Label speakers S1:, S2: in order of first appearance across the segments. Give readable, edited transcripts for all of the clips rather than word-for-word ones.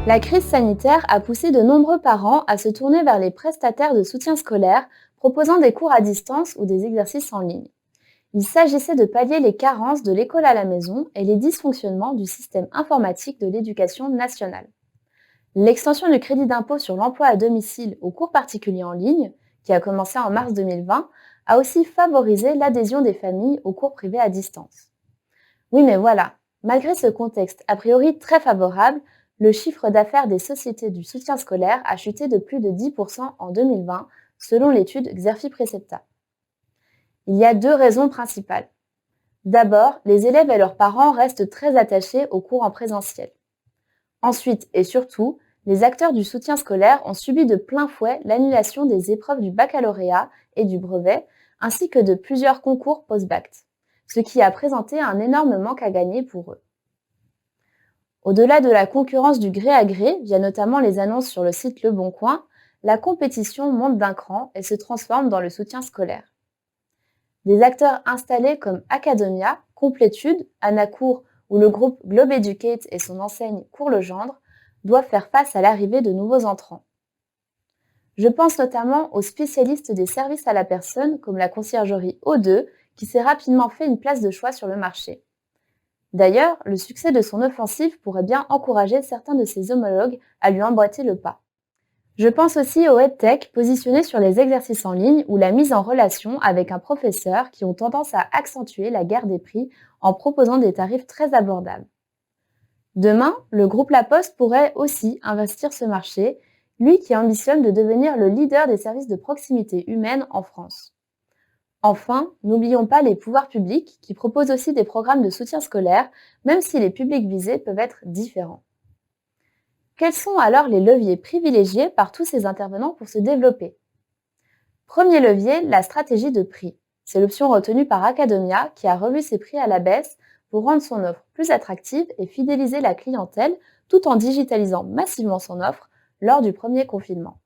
S1: La crise sanitaire a poussé de nombreux parents à se tourner vers les prestataires de soutien scolaire proposant des cours à distance ou des exercices en ligne. Il s'agissait de pallier les carences de l'école à la maison et les dysfonctionnements du système informatique de l'éducation nationale. L'extension du crédit d'impôt sur l'emploi à domicile aux cours particuliers en ligne, qui a commencé en mars 2020, a aussi favorisé l'adhésion des familles aux cours privés à distance. Oui, mais voilà, malgré ce contexte a priori très favorable, le chiffre d'affaires des sociétés du soutien scolaire a chuté de plus de 10% en 2020, selon l'étude Xerfi Precepta. Il y a deux raisons principales. D'abord, les élèves et leurs parents restent très attachés aux cours en présentiel. Ensuite et surtout, les acteurs du soutien scolaire ont subi de plein fouet l'annulation des épreuves du baccalauréat et du brevet, ainsi que de plusieurs concours post-bac, ce qui a présenté un énorme manque à gagner pour eux. Au-delà de la concurrence du gré à gré, via notamment les annonces sur le site Le Bon Coin, la compétition monte d'un cran et se transforme dans le soutien scolaire. Des acteurs installés comme Academia, Complétude, Anacours ou le groupe Globe Educate et son enseigne Cours Legendre doivent faire face à l'arrivée de nouveaux entrants. Je pense notamment aux spécialistes des services à la personne comme la conciergerie O2 qui s'est rapidement fait une place de choix sur le marché. D'ailleurs, le succès de son offensive pourrait bien encourager certains de ses homologues à lui emboîter le pas. Je pense aussi aux EdTech positionnés sur les exercices en ligne ou la mise en relation avec un professeur qui ont tendance à accentuer la guerre des prix en proposant des tarifs très abordables. Demain, le groupe La Poste pourrait aussi investir ce marché, lui qui ambitionne de devenir le leader des services de proximité humaine en France. Enfin, n'oublions pas les pouvoirs publics qui proposent aussi des programmes de soutien scolaire, même si les publics visés peuvent être différents. Quels sont alors les leviers privilégiés par tous ces intervenants pour se développer? Premier levier, la stratégie de prix. C'est l'option retenue par Academia qui a revu ses prix à la baisse pour rendre son offre plus attractive et fidéliser la clientèle tout en digitalisant massivement son offre lors du premier confinement.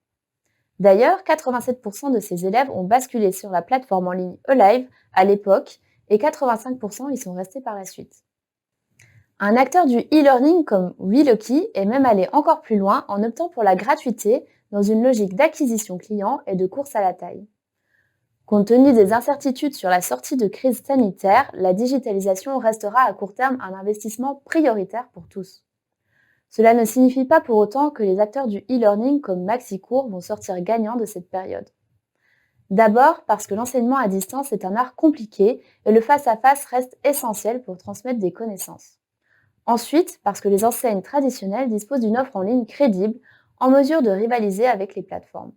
S1: D'ailleurs, 87% de ses élèves ont basculé sur la plateforme en ligne eLive à l'époque et 85% y sont restés par la suite. Un acteur du e-learning comme WeLucky est même allé encore plus loin en optant pour la gratuité dans une logique d'acquisition client et de course à la taille. Compte tenu des incertitudes sur la sortie de crise sanitaire, la digitalisation restera à court terme un investissement prioritaire pour tous. Cela ne signifie pas pour autant que les acteurs du e-learning comme Maxicours vont sortir gagnants de cette période. D'abord parce que l'enseignement à distance est un art compliqué et le face-à-face reste essentiel pour transmettre des connaissances. Ensuite, parce que les enseignes traditionnelles disposent d'une offre en ligne crédible, en mesure de rivaliser avec les plateformes.